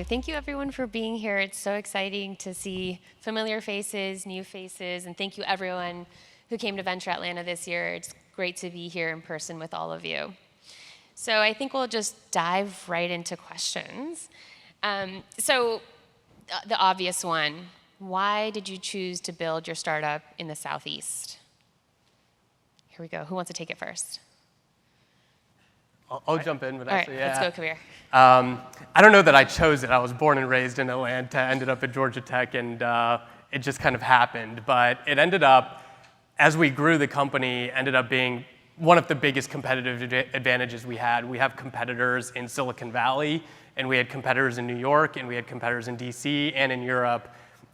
you. Thank you, everyone, for being here. It's so exciting to see familiar faces, new faces, and thank you, everyone who came to Venture Atlanta this year. It's great to be here in person with all of you. So I think we'll just dive right into questions. So the obvious one, why did you choose to build your startup in the Southeast? Here we go. Who wants to take it first? I'll jump in, but All right, actually, yeah. let's go, Kabir. I don't know that I chose it. I was born and raised in Atlanta, ended up at Georgia Tech, and it just kind of happened. But it ended up, as we grew the company, ended up being one of the biggest competitive advantages we had. We have competitors in Silicon Valley, and we had competitors in New York, and we had competitors in DC and in Europe.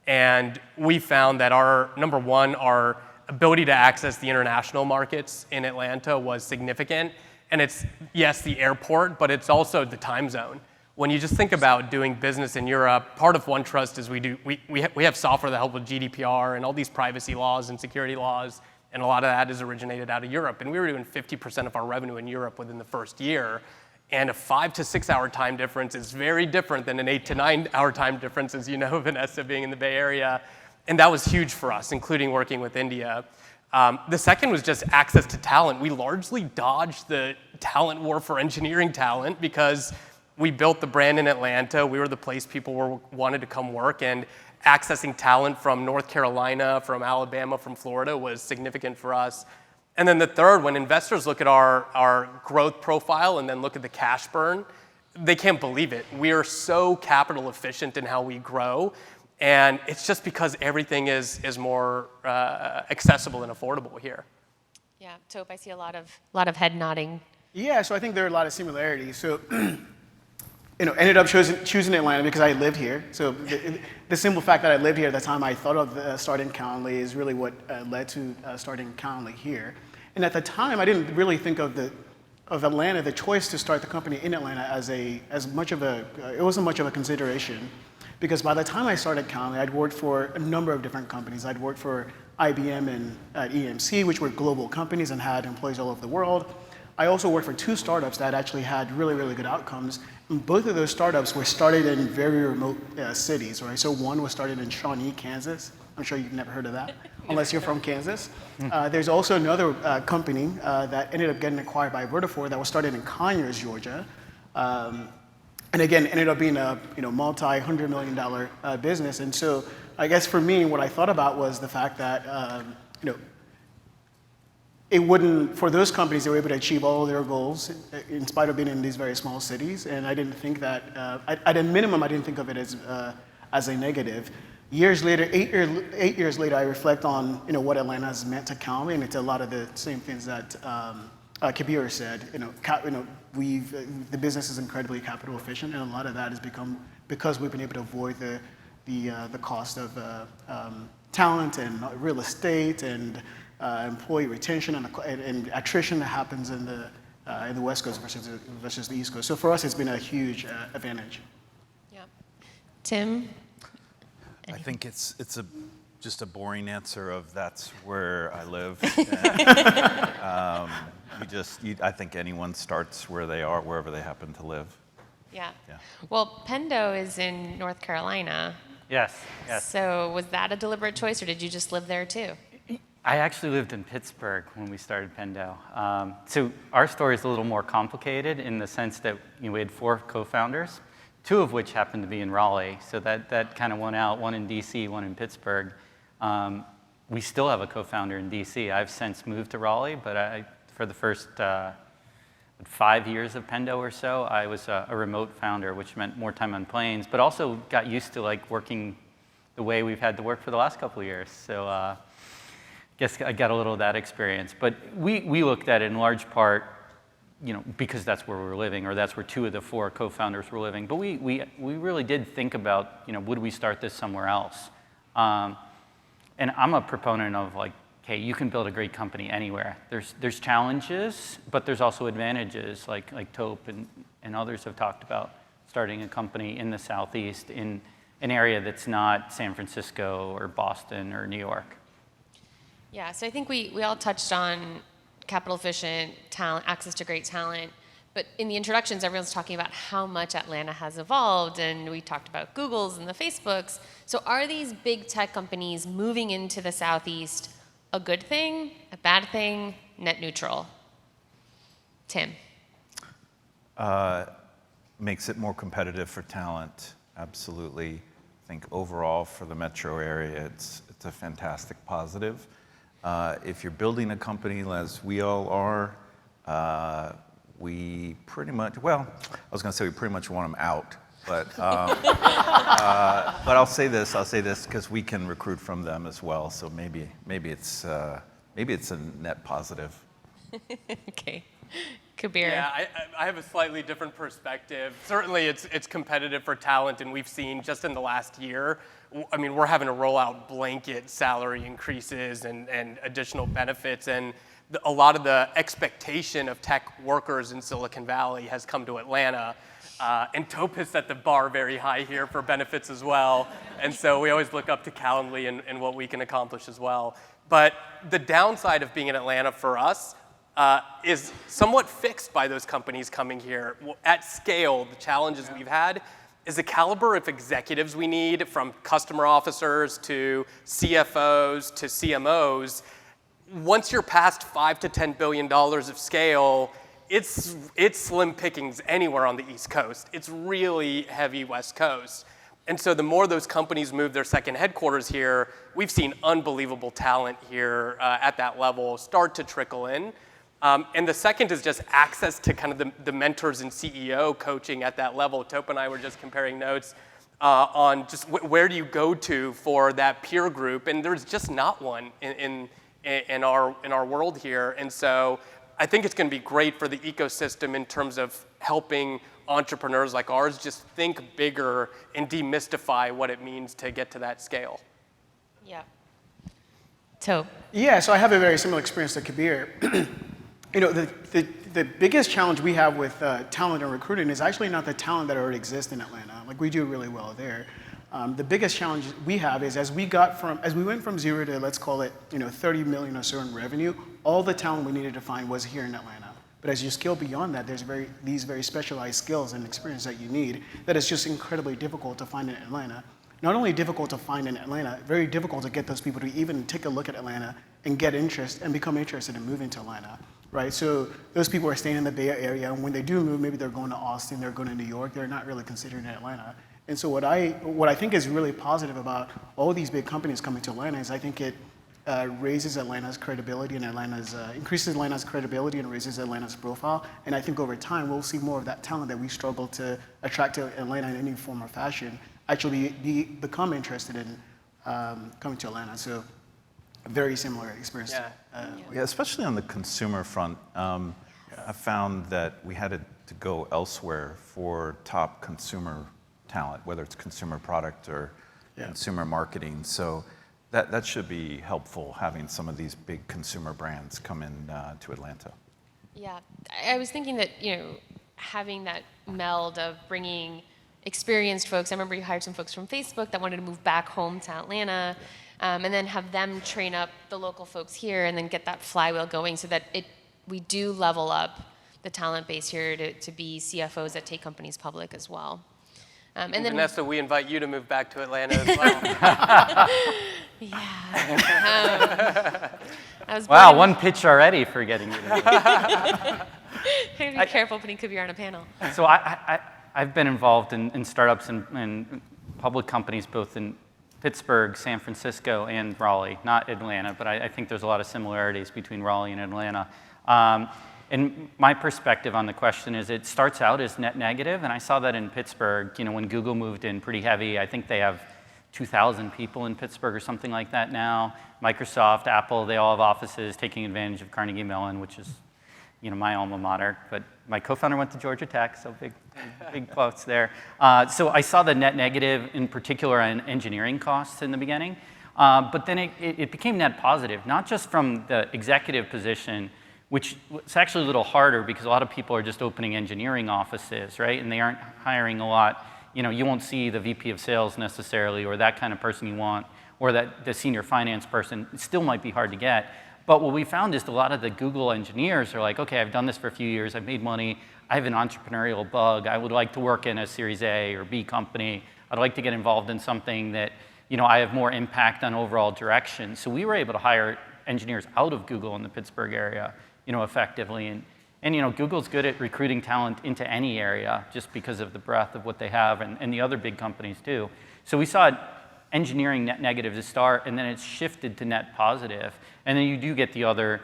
And we found that our, number one, our ability to access the international markets in Atlanta was significant. And it's, yes, the airport, but it's also the time zone. When you just think about doing business in Europe, part of OneTrust is we have software that helps with GDPR and all these privacy laws and security laws, and a lot of that is originated out of Europe. And we were doing 50% of our revenue in Europe within the first year. And a 5 to 6 hour time difference is very different than an 8 to 9 hour time difference, as you know, Vanessa, being in the Bay Area. And that was huge for us, including working with India. The second was just access to talent. We largely dodged the talent war for engineering talent because we built the brand in Atlanta. We were the place people wanted to come work, and accessing talent from North Carolina, from Alabama, from Florida was significant for us. And then the third, when investors look at our growth profile and then look at the cash burn, they can't believe it. We are so capital efficient in how we grow. And it's just because everything is more accessible and affordable here. Yeah, Tope, I see a lot of head nodding. Yeah, so I think there are a lot of similarities. So, ended up choosing Atlanta because I lived here. So the simple fact that I lived here at the time I thought of starting Calendly is really what led to starting Calendly here. And at the time, I didn't really think of Atlanta, the choice to start the company in Atlanta it wasn't much of a consideration. Because by the time I started Calendly, I'd worked for a number of different companies. I'd worked for IBM and EMC, which were global companies and had employees all over the world. I also worked for 2 startups that actually had really, really good outcomes. And both of those startups were started in very remote cities, right? So one was started in Shawnee, Kansas. I'm sure you've never heard of that, unless you're from Kansas. There's also another company that ended up getting acquired by Vertafore that was started in Conyers, Georgia. And again, ended up being a multi-$100 million business. And so I guess for me, what I thought about was the fact that it wouldn't, for those companies, they were able to achieve all of their goals in spite of being in these very small cities. And I didn't think that, at a minimum, I didn't think of it as a negative. Years later, 8 years later, I reflect on what Atlanta has meant to Calendly, and it's a lot of the same things that Kabir said. The business is incredibly capital efficient, and a lot of that has become because we've been able to avoid the cost of talent and real estate and employee retention and attrition that happens in the West Coast versus the East Coast. So for us, it's been a huge advantage. Yeah, Tim. I think it's just a boring answer of that's where I live. I think anyone starts where they are, wherever they happen to live. Yeah. Well, Pendo is in North Carolina. Yes. So was that a deliberate choice, or did you just live there too? I actually lived in Pittsburgh when we started Pendo. So our story is a little more complicated in the sense that we had 4 co-founders, 2 of which happened to be in Raleigh. So that kind of won out, one in DC, one in Pittsburgh. We still have a co-founder in DC. I've since moved to Raleigh, but for the first 5 years of Pendo or so, I was a remote founder, which meant more time on planes, but also got used to working the way we've had to work for the last couple of years. So I guess I got a little of that experience. But we looked at it in large part, because that's where we were living, or that's where 2 of the 4 co-founders were living. But we really did think about, would we start this somewhere else? And I'm a proponent of hey, you can build a great company anywhere. There's challenges, but there's also advantages, like Tope and others have talked about, starting a company in the Southeast in an area that's not San Francisco or Boston or New York. Yeah, so I think we all touched on capital efficient talent, access to great talent, But in the introductions, everyone's talking about how much Atlanta has evolved, and we talked about Google's and the Facebooks. So are these big tech companies moving into the Southeast a good thing, a bad thing, net neutral? Tim. Makes it more competitive for talent, absolutely. I think overall for the metro area, it's a fantastic positive. If you're building a company, as we all are, we pretty much, well, I was going to say we pretty much want them out, but I'll say this because we can recruit from them as well. So maybe it's a net positive. Okay. Kabir. Yeah, I have a slightly different perspective. Certainly, it's competitive for talent, and we've seen just in the last year, I mean, we're having to roll out blanket salary increases and additional benefits, and a lot of the expectation of tech workers in Silicon Valley has come to Atlanta. And TOPE has set the bar very high here for benefits as well. And so we always look up to Calendly and what we can accomplish as well. But the downside of being in Atlanta for us is somewhat fixed by those companies coming here. At scale, the challenges we've had is the caliber of executives we need, from customer officers to CFOs to CMOs. Once you're past $5 to $10 billion of scale, it's slim pickings anywhere on the East Coast. It's really heavy West Coast. And so the more those companies move their second headquarters here, we've seen unbelievable talent here at that level start to trickle in. And the second is just access to kind of the mentors and CEO coaching at that level. Tope and I were just comparing notes on just where do you go to for that peer group, and there's just not one in our world here. And so I think it's going to be great for the ecosystem in terms of helping entrepreneurs like ours just think bigger and demystify what it means to get to that scale. Yeah. Tope. Yeah, so I have a very similar experience to Kabir. You know, the biggest challenge we have with talent and recruiting is actually not the talent that already exists in Atlanta. Like, we do really well there. The biggest challenge we have is as we went from 0 to, let's call it, 30 million or so in revenue, all the talent we needed to find was here in Atlanta. But as you scale beyond that, there's these very specialized skills and experience that you need that is just incredibly difficult to find in Atlanta. Not only difficult to find in Atlanta, very difficult to get those people to even take a look at Atlanta and get interest and become interested in moving to Atlanta, right? So those people are staying in the Bay Area, and when they do move, maybe they're going to Austin, they're going to New York, they're not really considering Atlanta. And so what I think is really positive about all these big companies coming to Atlanta is I think it raises Atlanta's credibility and increases Atlanta's credibility and raises Atlanta's profile. And I think over time, we'll see more of that talent that we struggle to attract to Atlanta in any form or fashion actually become interested in coming to Atlanta. So a very similar experience. Yeah, especially on the consumer front. I found that we had to go elsewhere for top consumer talent, whether it's consumer product or consumer marketing. So that should be helpful, having some of these big consumer brands come in to Atlanta. Yeah, I was thinking that, having that meld of bringing experienced folks. I remember you hired some folks from Facebook that wanted to move back home to Atlanta, and then have them train up the local folks here and then get that flywheel going so that we do level up the talent base here to be CFOs that take companies public as well. And then Vanessa, we invite you to move back to Atlanta as well. Wow, one pitch already for getting you to move. Be careful putting Kabir on a panel. So I've been involved in startups and public companies both in Pittsburgh, San Francisco, and Raleigh, not Atlanta, but I think there's a lot of similarities between Raleigh and Atlanta. And my perspective on the question is it starts out as net negative, and I saw that in Pittsburgh, when Google moved in pretty heavy. I think they have 2,000 people in Pittsburgh or something like that now. Microsoft, Apple, they all have offices taking advantage of Carnegie Mellon, which is my alma mater, but my co-founder went to Georgia Tech, so big quotes there. So I saw the net negative, in particular on engineering costs in the beginning, but then it became net positive, not just from the executive position, which is actually a little harder because a lot of people are just opening engineering offices, right? And they aren't hiring a lot. You won't see the VP of sales necessarily, or that kind of person you want, or the senior finance person. It still might be hard to get. But what we found is a lot of the Google engineers are like, okay, I've done this for a few years, I've made money, I have an entrepreneurial bug, I would like to work in a Series A or B company, I'd like to get involved in something that, I have more impact on overall direction. So we were able to hire engineers out of Google in the Pittsburgh area, effectively. And Google's good at recruiting talent into any area just because of the breadth of what they have, and the other big companies too. So we saw engineering net negative to start, and then it's shifted to net positive. And then you do get the other,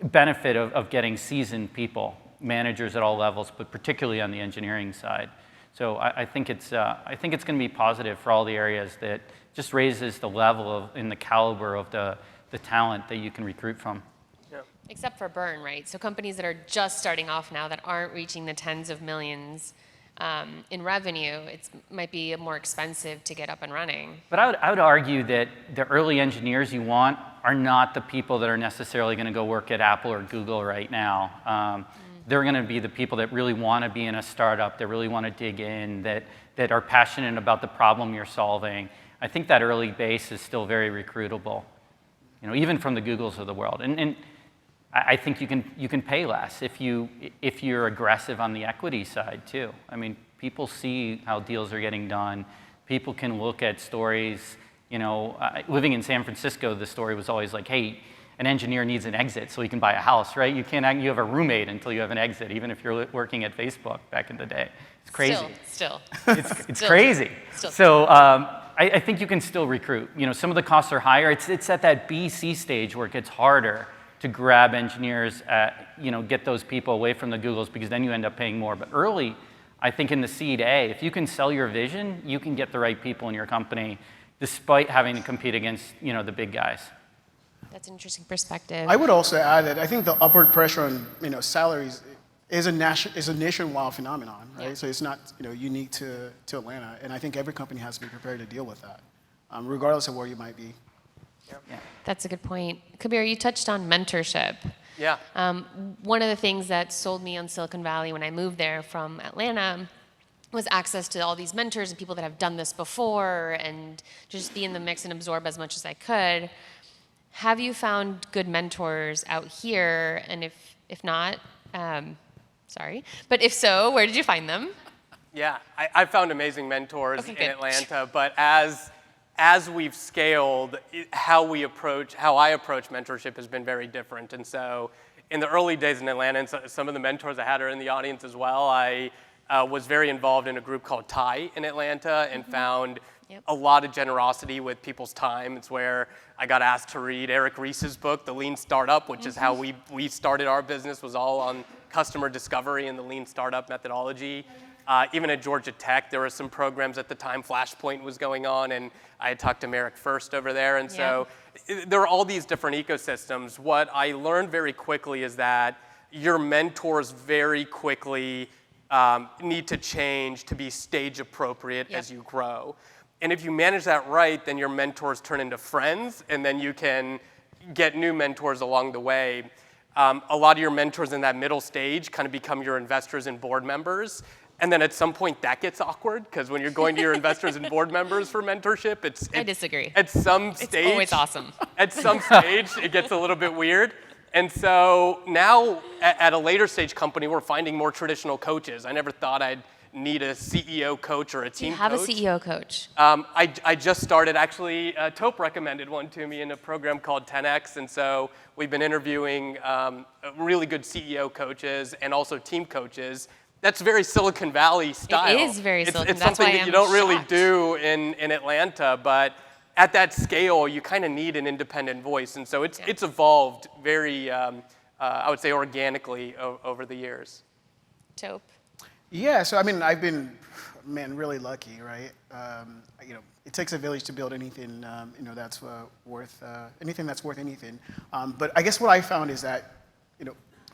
benefit of getting seasoned people, managers at all levels, but particularly on the engineering side. So I think it's going to be positive for all the areas that just raises the level and the caliber of the talent that you can recruit from. Except for burn, right? So companies that are just starting off now that aren't reaching the tens of millions in revenue, it might be more expensive to get up and running. But I would argue that the early engineers you want are not the people that are necessarily going to go work at Apple or Google right now. They're going to be the people that really want to be in a startup, that really want to dig in, that are passionate about the problem you're solving. I think that early base is still very recruitable, even from the Googles of the world. And I think you can pay less if you're aggressive on the equity side too. I mean, people see how deals are getting done. People can look at stories. Living in San Francisco, the story was always like, hey, an engineer needs an exit so he can buy a house, right? You have a roommate until you have an exit, even if you're working at Facebook back in the day. It's crazy. Still. It's crazy. Still. So I think you can still recruit. Some of the costs are higher. It's at that B, C stage where it gets harder to grab engineers, get those people away from the Googles, because then you end up paying more. But early, I think in the seed A, if you can sell your vision, you can get the right people in your company, despite having to compete against the big guys. That's an interesting perspective. I would also add that I think the upward pressure on salaries is a nationwide phenomenon, right? Yeah. So it's not unique to Atlanta, and I think every company has to be prepared to deal with that, regardless of where you might be. Yeah. That's a good point. Kabir, you touched on mentorship. Yeah. One of the things that sold me on Silicon Valley when I moved there from Atlanta was access to all these mentors and people that have done this before, and just be in the mix and absorb as much as I could. Have you found good mentors out here? And if not, sorry, but if so, where did you find them? Yeah, I found amazing mentors Okay, in good. Atlanta, but as we've scaled, how I approach mentorship has been very different. And so in the early days in Atlanta, and some of the mentors I had are in the audience as well, I was very involved in a group called TIE in Atlanta, and found a lot of generosity with people's time. It's where I got asked to read Eric Ries's book, The Lean Startup, which is how we started our business, was all on customer discovery and the lean startup methodology. Even at Georgia Tech, there were some programs at the time. Flashpoint was going on, and I had talked to Merrick First over there. And so there are all these different ecosystems. What I learned very quickly is that your mentors very quickly need to change to be stage appropriate as you grow. And if you manage that right, then your mentors turn into friends, and then you can get new mentors along the way. A lot of your mentors in that middle stage kind of become your investors and board members. And then at some point that gets awkward, because when you're going to your investors and board members for mentorship, I disagree. At some stage, It's always awesome. At some stage, it gets a little bit weird. And so now at a later stage company, we're finding more traditional coaches. I never thought I'd need a CEO coach or a team coach. Do you have a CEO coach? I just started, actually, Tope recommended one to me in a program called 10X, and so we've been interviewing really good CEO coaches and also team coaches. That's very Silicon Valley style. It is very Silicon. It's That's something why that you I'm don't really shocked. do in Atlanta, but at that scale, you kind of need an independent voice, and so it's evolved very, I would say, organically over the years. Tope. Yeah, so I mean, I've been, really lucky, right? It takes a village to build anything, that's worth anything. But I guess what I found is that,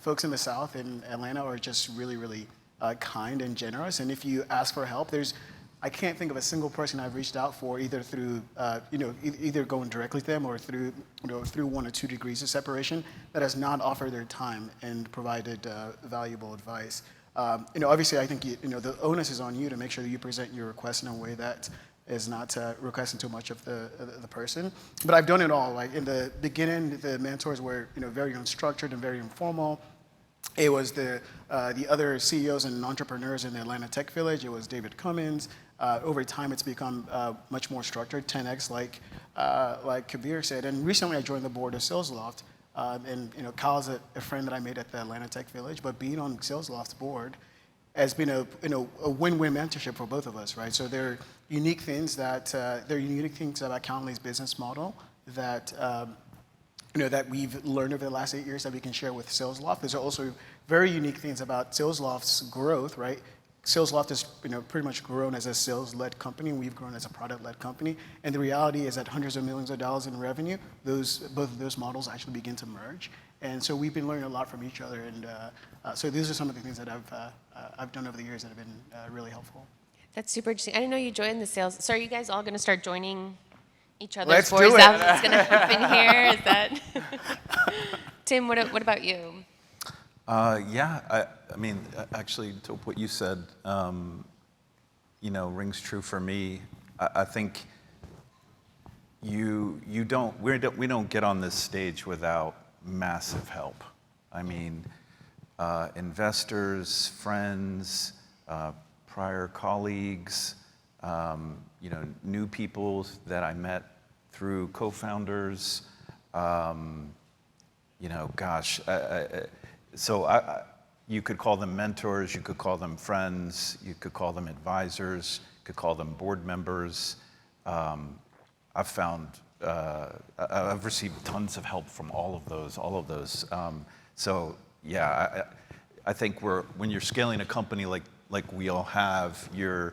folks in the South in Atlanta are just really, really kind and generous. And if you ask for help, I can't think of a single person I've reached out for, either through, either going directly to them or through 1 or 2 degrees of separation, that has not offered their time and provided valuable advice. Obviously, I think the onus is on you to make sure that you present your request in a way that is not requesting too much of the person. But I've done it all. Like in the beginning, the mentors were very unstructured and very informal. It was the other CEOs and entrepreneurs in the Atlanta Tech Village. It was David Cummins. Over time, it's become much more structured, 10x, like Kabir said. And recently, I joined the board of SalesLoft. And Kyle's a friend that I made at the Atlanta Tech Village. But being on SalesLoft's board has been a win-win mentorship for both of us, right? So there are unique things about Calendly's business model that that we've learned over the last 8 years that we can share with SalesLoft. There's also very unique things about SalesLoft's growth, right? SalesLoft has pretty much grown as a sales-led company. We've grown as a product-led company. And the reality is that hundreds of millions of dollars in revenue, both of those models actually begin to merge. And so we've been learning a lot from each other. And so these are some of the things that I've done over the years that have been really helpful. That's super interesting. I didn't know you joined the sales. So are you guys all going to start joining each other's Let's boards? do Is that it. what's going to happen here? Is that Tim? What about you? Yeah, I mean, actually, to what you said, rings true for me. I think we don't get on this stage without massive help. I mean, investors, friends, prior colleagues, new people that I met through co-founders. You could call them mentors, you could call them friends, you could call them advisors, you could call them board members. I've received tons of help from all of those. I think when you're scaling a company like we all have, you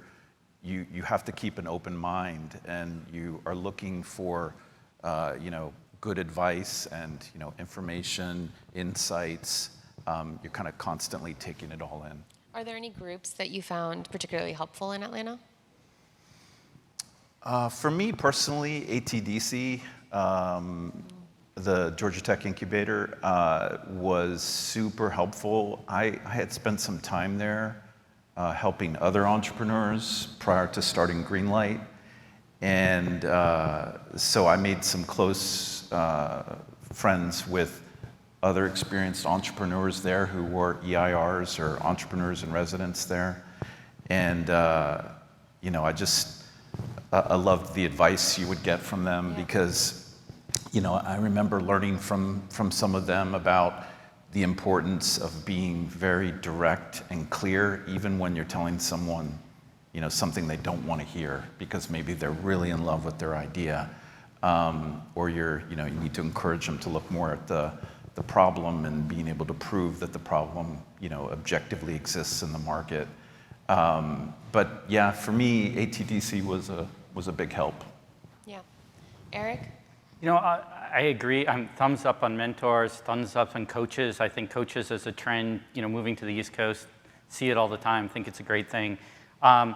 have to keep an open mind, and you are looking for good advice and information, insights. You're kind of constantly taking it all in. Are there any groups that you found particularly helpful in Atlanta? For me personally, ATDC, the Georgia Tech Incubator, was super helpful. I had spent some time there helping other entrepreneurs prior to starting Greenlight. And so I made some close friends with other experienced entrepreneurs there who were EIRs or entrepreneurs in residence there. And, I loved the advice you would get from them because, I remember learning from some of them about the importance of being very direct and clear, even when you're telling someone, something they don't want to hear because maybe they're really in love with their idea. Or you need to encourage them to look more at the problem and being able to prove that the problem, objectively exists in the market. But yeah, for me, ATDC was a big help. Yeah. Eric? I agree. Thumbs up on mentors, thumbs up on coaches. I think coaches as a trend, moving to the East Coast, see it all the time, think it's a great thing. I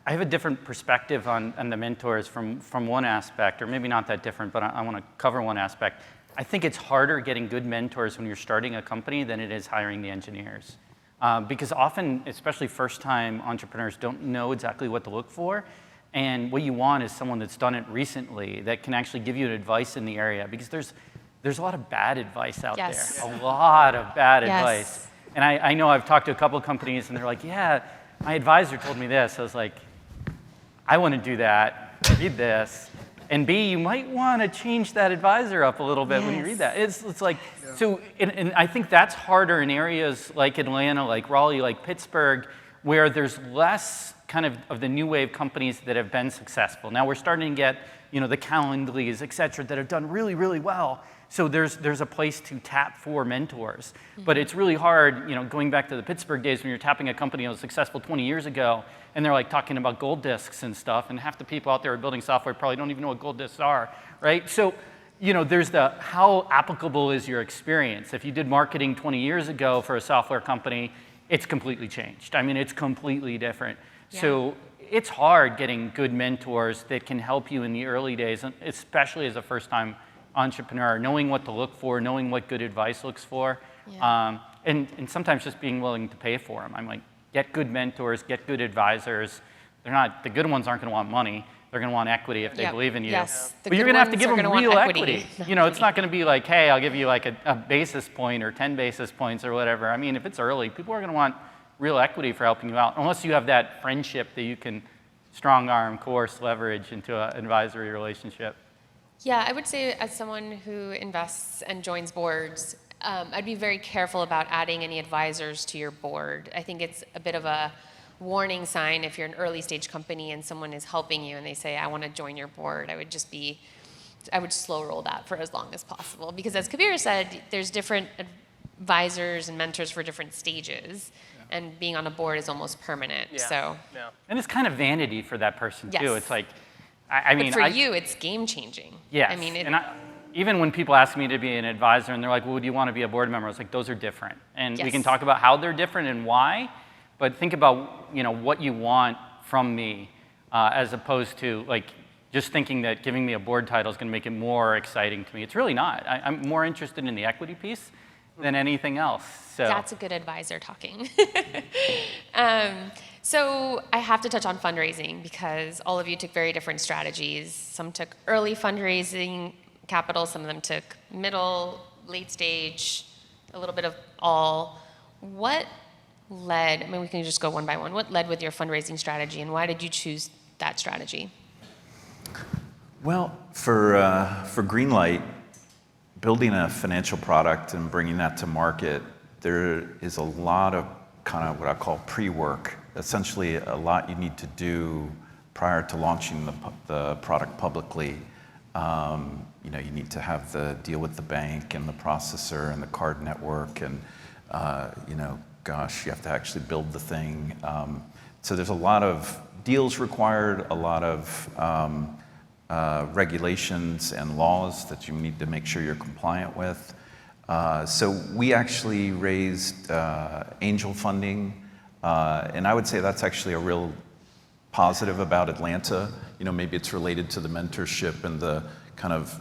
have a different perspective on the mentors from one aspect, or maybe not that different, but I want to cover one aspect. I think it's harder getting good mentors when you're starting a company than it is hiring the engineers. Because often, especially first-time entrepreneurs, don't know exactly what to look for. And what you want is someone that's done it recently that can actually give you advice in the area. Because there's a lot of bad advice out there. A lot of bad advice. And I know I've talked to a couple of companies, and they're like, yeah, my advisor told me this. I was like, I want to do that. Read this. And B, you might want to change that advisor up a little bit when you read that. It's like, so, and I think that's harder in areas like Atlanta, like Raleigh, like Pittsburgh, where there's less kind of the new wave companies that have been successful. Now we're starting to get, the Calendlys, et cetera, that have done really, really well. So there's a place to tap for mentors. But it's really hard, going back to the Pittsburgh days when you're tapping a company that was successful 20 years ago, and they're like talking about gold discs and stuff, and half the people out there building software probably don't even know what gold discs are, right? So, there's how applicable is your experience? If you did marketing 20 years ago for a software company, it's completely changed. I mean, it's completely different. Yeah. So it's hard getting good mentors that can help you in the early days, especially as a first-time entrepreneur, knowing what to look for, knowing what good advice looks for, and sometimes just being willing to pay for them. I'm like, get good mentors, get good advisors. The good ones aren't going to want money. They're going to want equity if they Yep. believe in you. Yes. The But you're good going to have to ones give are them gonna want real equity. equity. You know, it's not going to be like, hey, I'll give you like a basis point or 10 basis points or whatever. I mean, if it's early, people are going to want real equity for helping you out, unless you have that friendship that you can strong arm, coerce, leverage into an advisory relationship. Yeah, I would say as someone who invests and joins boards, I'd be very careful about adding any advisors to your board. I think it's a bit of a warning sign if you're an early stage company and someone is helping you and they say, I want to join your board. I would slow roll that for as long as possible. Because as Kabir said, there's different advisors and mentors for different stages. And being on a board is almost permanent. Yeah. So, Yeah. And it's kind of vanity for that person too. Yes. It's like, I mean, but for you, it's game changing. yes. I mean, Even when people ask me to be an advisor and they're like, well, do you want to be a board member? I was like, those are different. And we can Yes. talk about how they're different and why, but think about, you know, what you want from me as opposed to like just thinking that giving me a board title is going to make it more exciting to me. It's really not. I'm more interested in the equity piece than anything else. So That's a good advisor talking. So I have to touch on fundraising because all of you took very different strategies. Some took early fundraising capital, some of them took middle, late stage, a little bit of all. What led, I mean, we can just go one by one. What led with your fundraising strategy and why did you choose that strategy? Well, for Greenlight, building a financial product and bringing that to market, there is a lot of kind of what I call pre-work. Essentially, a lot you need to do prior to launching the product publicly. You know, you need to have the deal with the bank and the processor and the card network, and you know, gosh, you have to actually build the thing. So there's a lot of deals required, a lot of regulations and laws that you need to make sure you're compliant with. So we actually raised angel funding, and I would say that's actually a real positive about Atlanta. You know, maybe it's related to the mentorship and the kind of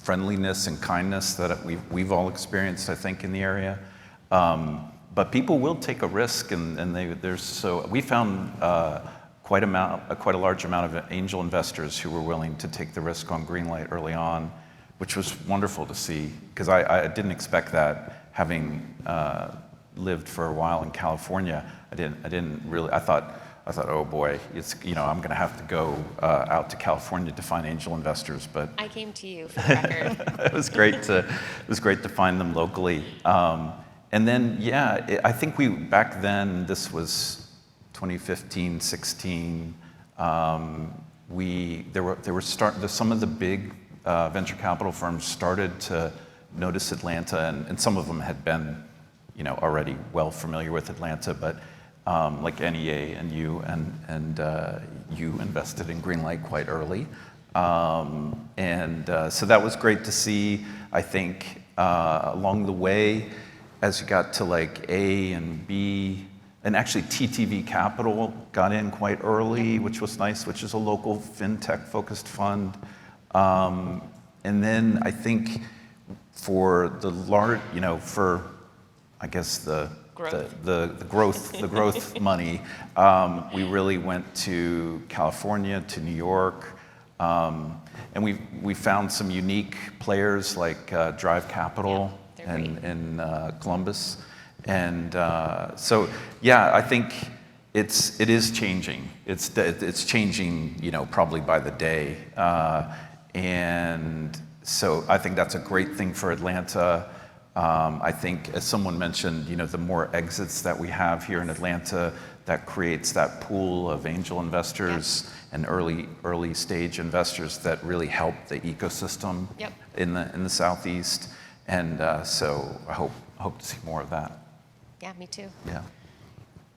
friendliness and kindness that we've all experienced, I think, in the area. But people will take a risk, and so we found quite a large amount of angel investors who were willing to take the risk on Greenlight early on, which was wonderful to see, because I didn't expect that, having lived for a while in California. I thought, oh boy, you know, I'm going to have to go out to California to find angel investors, but I came to you for the record. it was great to find them locally. And then, yeah, I think back then, this was 2015, 16. Some of the big venture capital firms started to notice Atlanta, and some of them had been, you know, already well familiar with Atlanta, but like NEA and you invested in Greenlight quite early, so that was great to see. I think along the way, as you got to like A and B, and actually TTV Capital got in quite early, which was nice, which is a local fintech-focused fund. And then I think for the large, you know, for I guess the growth money, we really went to California, to New York, and we found some unique players like Drive Capital in Columbus, and so yeah, I think it is changing. It's changing, you know, probably by the day, and so I think that's a great thing for Atlanta. I think, as someone mentioned, you know, the more exits that we have here in Atlanta, that creates that pool of angel investors and early stage investors that really help the ecosystem in the Southeast. And so I hope to see more of that. Yeah, me too. Yeah.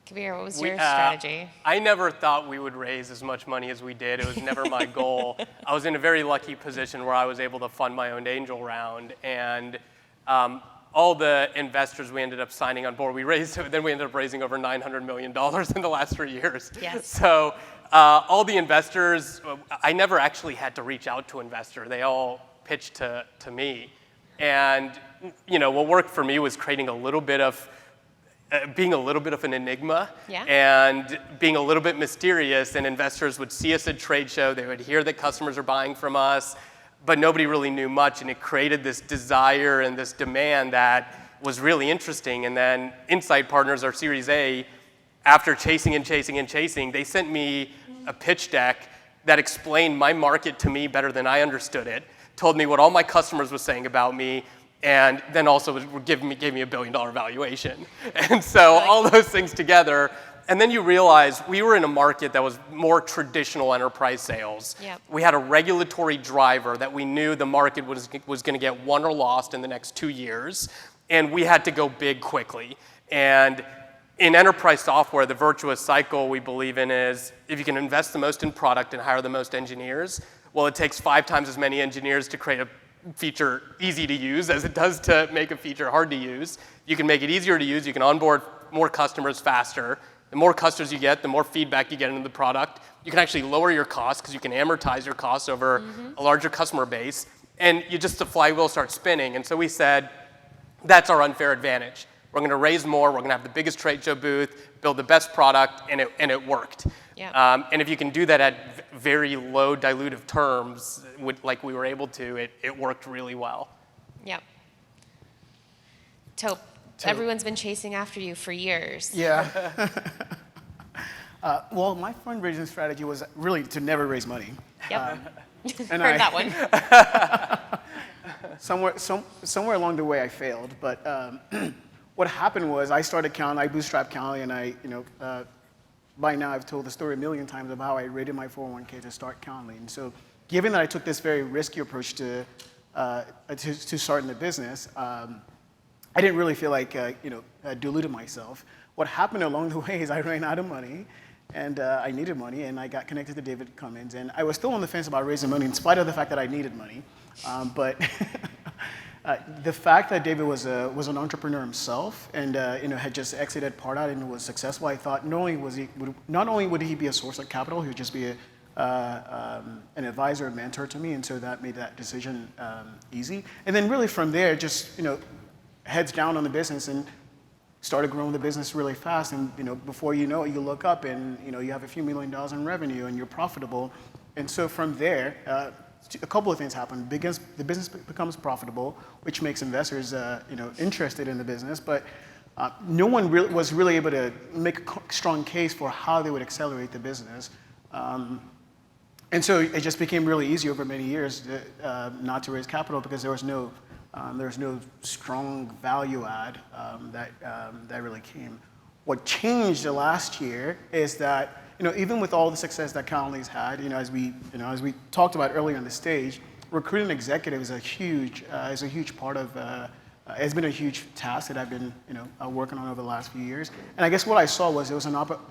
Kabir, what was your strategy? I never thought we would raise as much money as we did. It was never my goal. I was in a very lucky position where I was able to fund my own angel round, and all the investors we ended up signing on board, we ended up raising over $900 million in the last 3 years. Yes. So all the investors, I never actually had to reach out to an investor. They all pitched to me. And you know, what worked for me was creating a little bit of being a little bit of an enigma Yeah. and being a little bit mysterious, and investors would see us at trade show, they would hear that customers are buying from us, but nobody really knew much, and it created this desire and this demand that was really interesting. And then Insight Partners, our Series A, after chasing and chasing and chasing, they sent me a pitch deck that explained my market to me better than I understood it, told me what all my customers were saying about me, and then also gave me a $1 billion valuation. And so all those things together, and then you realize we were in a market that was more traditional enterprise sales. Yep. We had a regulatory driver that we knew the market was going to get won or lost in the next 2 years, and we had to go big quickly. And in enterprise software, the virtuous cycle we believe in is if you can invest the most in product and hire the most engineers, well, it takes 5 times as many engineers to create a feature easy to use as it does to make a feature hard to use. You can make it easier to use. You can onboard more customers faster. The more customers you get, the more feedback you get into the product. You can actually lower your costs because you can amortize your costs over a larger customer base. And the flywheel starts spinning. And so we said, that's our unfair advantage. We're going to raise more. We're going to have the biggest trade show booth, build the best product, and it worked. Yeah. And if you can do that at very low dilutive terms, like we were able to, it worked really well. Yep. Tope, everyone's been chasing after you for years. Yeah. Well, my fundraising strategy was really to never raise money. Yep. And Heard that one. Somewhere along the way, I failed. But what happened was I started Calendly, I bootstrapped Calendly, and by now I've told the story a million times of how I raided my 401k to start Calendly. And so, given that I took this very risky approach to starting the business, I didn't really feel like I diluted myself. What happened along the way is I ran out of money, and I needed money, and I got connected to David Cummins, and I was still on the fence about raising money in spite of the fact that I needed money. But the fact that David was an entrepreneur himself and had just exited Pardot and was successful, I thought not only would he be a source of capital, he would just be an advisor, a mentor to me, and so that made that decision easy. And then really from there, just heads down on the business and started growing the business really fast. And before you know it, you look up and you have a few $1 million in revenue and you're profitable. And so from there, a couple of things happen. The business becomes profitable, which makes investors interested in the business. But no one was really able to make a strong case for how they would accelerate the business. And so it just became really easy over many years not to raise capital because there was no strong value add that really came. What changed the last year is that even with all the success that Calendly's had, as we talked about earlier on the stage, recruiting executives is a huge part of. It's been a huge task that I've been working on over the last few years. And I guess what I saw was there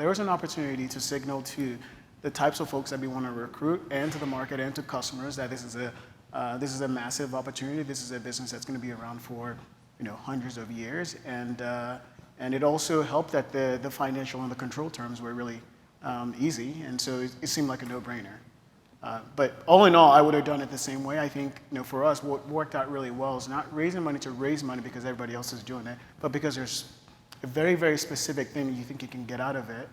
was an opportunity to signal to the types of folks that we want to recruit and to the market and to customers that this is a massive opportunity. This is a business that's going to be around for hundreds of years, and it also helped that the financial and the control terms were really easy, and so it seemed like a no-brainer. But all in all, I would have done it the same way. I think for us, what worked out really well is not raising money to raise money because everybody else is doing it, but because there's a very, very specific thing you think you can get out of it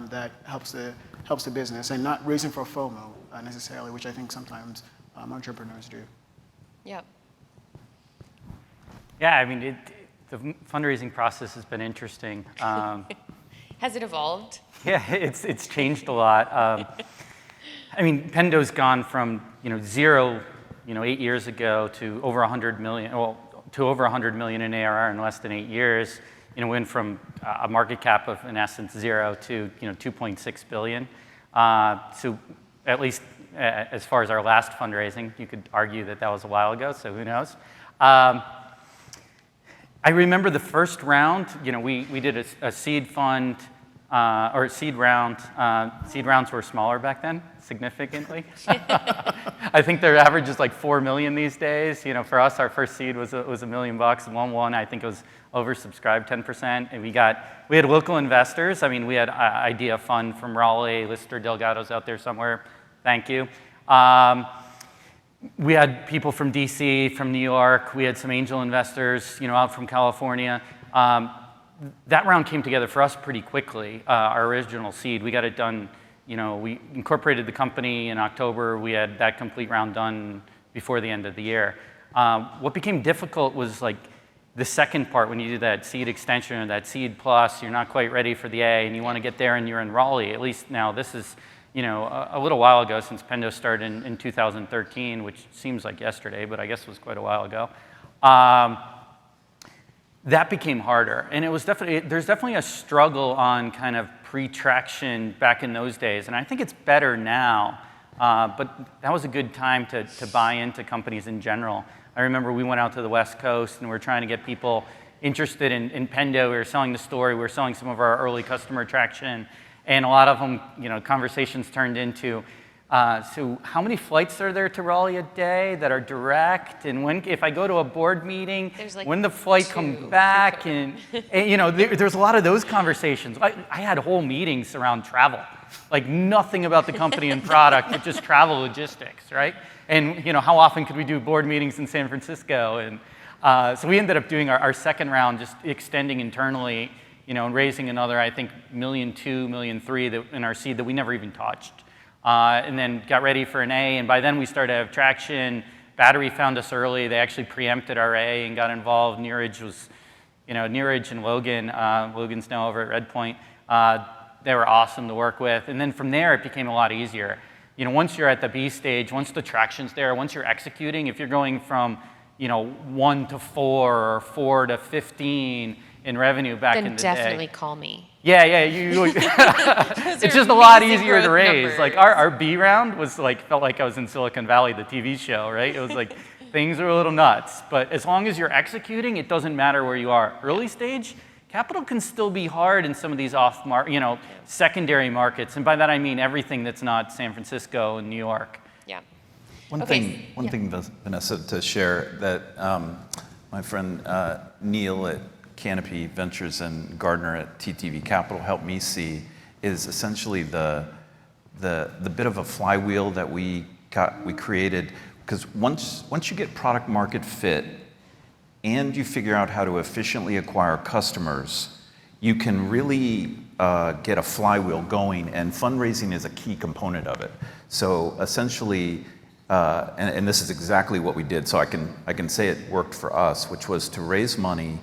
that helps the business, and not raising for FOMO necessarily, which I think sometimes entrepreneurs do. Yep. Yeah, I mean, the fundraising process has been interesting. Has it evolved? Yeah, it's changed a lot. I mean, Pendo's gone from zero 8 years ago to over 100 million, to over 100 million in ARR in less than 8 years. Went from a market cap of, in essence, zero to 2.6 billion. So at least as far as our last fundraising, you could argue that was a while ago. So who knows? I remember the first round. We did a seed fund or a seed round. Seed rounds were smaller back then, significantly. I think their average is like 4 million these days. For us, our first seed was $1 million. One, I think it was oversubscribed 10%. And we had local investors. I mean, we had Idea Fund from Raleigh, Lister Delgado's out there somewhere. Thank you. We had people from DC, from New York. We had some angel investors, out from California. that round came together for us pretty quickly. Our original seed, we got it done. We incorporated the company in October. We had that complete round done before the end of the year. What became difficult was like the second part when you do that seed extension or that seed plus. You're not quite ready for the A, and you want to get there, and you're in Raleigh. At least now, this is a little while ago since Pendo started in 2013, which seems like yesterday, but I guess was quite a while ago. That became harder, and there's definitely a struggle on kind of pre-traction back in those days, and I think it's better now, but that was a good time to buy into companies in general. I remember we went out to the West Coast and we were trying to get people interested in Pendo. We were selling the story, we were selling some of our early customer traction, and a lot of them, conversations turned into, so how many flights are there to Raleigh a day that are direct? And if I go to a board meeting, like when the flight comes back? And there's a lot of those conversations. I had whole meetings around travel, like nothing about the company and product, but just travel logistics, right? And how often could we do board meetings in San Francisco? And so we ended up doing our second round, just extending internally, and raising another, I think, $1.2 million, $1.3 million in our seed that we never even touched. And then got ready for an A, and by then we started to have traction. Battery found us early. They actually preempted our A and got involved. Neeraj and Logan's now over at Redpoint. They were awesome to work with. And then from there, it became a lot easier. Once you're at the B stage, once the traction's there, once you're executing, if you're going from 1 to 4 or 4 to 15 in revenue back in the day. Then definitely call me. Yeah. It's just a lot easier to raise. Numbers. Like our B round felt like I was in Silicon Valley, the TV show, right? It was like things are a little nuts, but as long as you're executing, it doesn't matter where you are. Early stage, capital can still be hard in some of these secondary markets, and by that I mean everything that's not San Francisco and New York. Yeah. One Okay. thing, Vanessa, to share that my friend Neil at Canopy Ventures and Gardner at TTV Capital helped me see is essentially the bit of a flywheel that we created, because once you get product market fit and you figure out how to efficiently acquire customers, you can really get a flywheel going, and fundraising is a key component of it. So essentially, and this is exactly what we did, so I can say it worked for us, which was to raise money,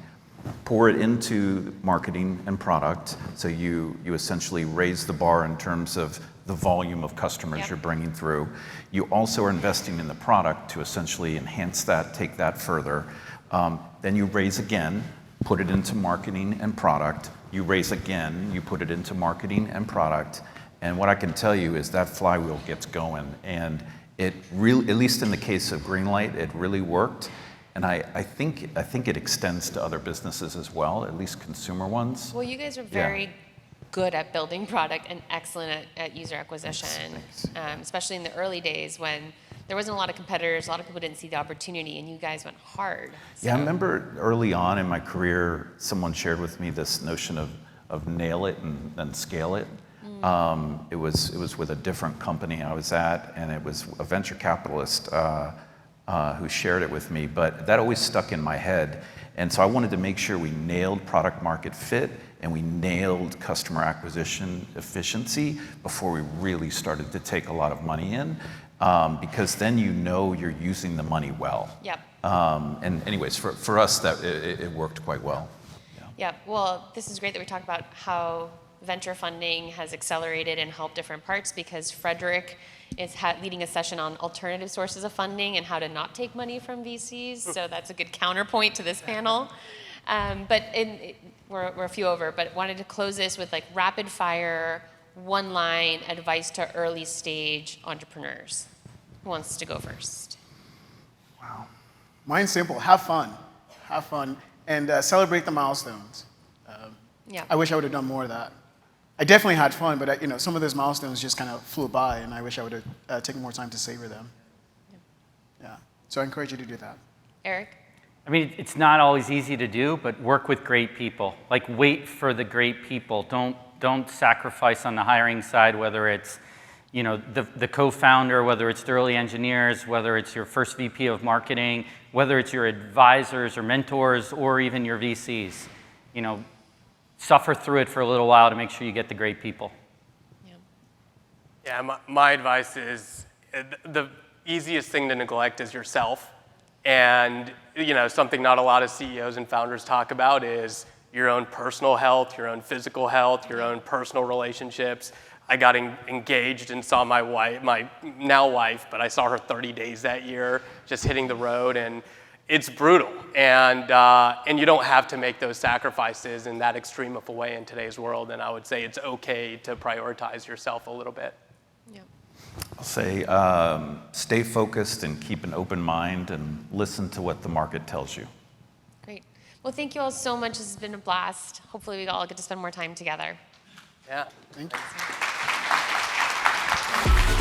pour it into marketing and product, so you essentially raise the bar in terms of the volume of customers you're bringing through. You also are investing in the product to essentially enhance that, take that further. Then you raise again, put it into marketing and product. You raise again, you put it into marketing and product. And what I can tell you is that flywheel gets going. And it really, at least in the case of Greenlight, it really worked. And I think it extends to other businesses as well, at least consumer ones. Well, you guys are very good at building product and excellent at user acquisition, especially in the early days when there wasn't a lot of competitors, a lot of people didn't see the opportunity, and you guys went hard. So. Yeah, I remember early on in my career, someone shared with me this notion of nail it and then scale it. It was with a different company I was at, and it was a venture capitalist who shared it with me, but that always stuck in my head. And so I wanted to make sure we nailed product market fit and we nailed customer acquisition efficiency before we really started to take a lot of money in, because then you're using the money well. Yep. And anyways, for us, that it worked quite well. Yeah, well, this is great that we talked about how venture funding has accelerated and helped different parts, because Frederick is leading a session on alternative sources of funding and how to not take money from VCs. So that's a good counterpoint to this panel. But we're a few over, but wanted to close this with like rapid fire, one line advice to early stage entrepreneurs. Who wants to go first? Wow. Mine's simple. Have fun. Have fun. And celebrate the milestones. I wish I would have done more of that. I definitely had fun, but some of those milestones just kind of flew by, and I wish I would have taken more time to savor them. Yeah. So I encourage you to do that. Eric? I mean, it's not always easy to do, but work with great people. Like, wait for the great people. Don't sacrifice on the hiring side, whether it's the co-founder, whether it's the early engineers, whether it's your first VP of marketing, whether it's your advisors or mentors, or even your VCs. suffer through it for a little while to make sure you get the great people. Yeah, my advice is the easiest thing to neglect is yourself. And something not a lot of CEOs and founders talk about is your own personal health, your own physical health, your own personal relationships. I got engaged and saw my wife, my now wife, but I saw her 30 days that year, just hitting the road, and it's brutal. And you don't have to make those sacrifices in that extreme of a way in today's world. And I would say it's okay to prioritize yourself a little bit. I'll say stay focused and keep an open mind and listen to what the market tells you. Great. Well, thank you all so much. This has been a blast. Hopefully we all get to spend more time together. Yeah. Thank you.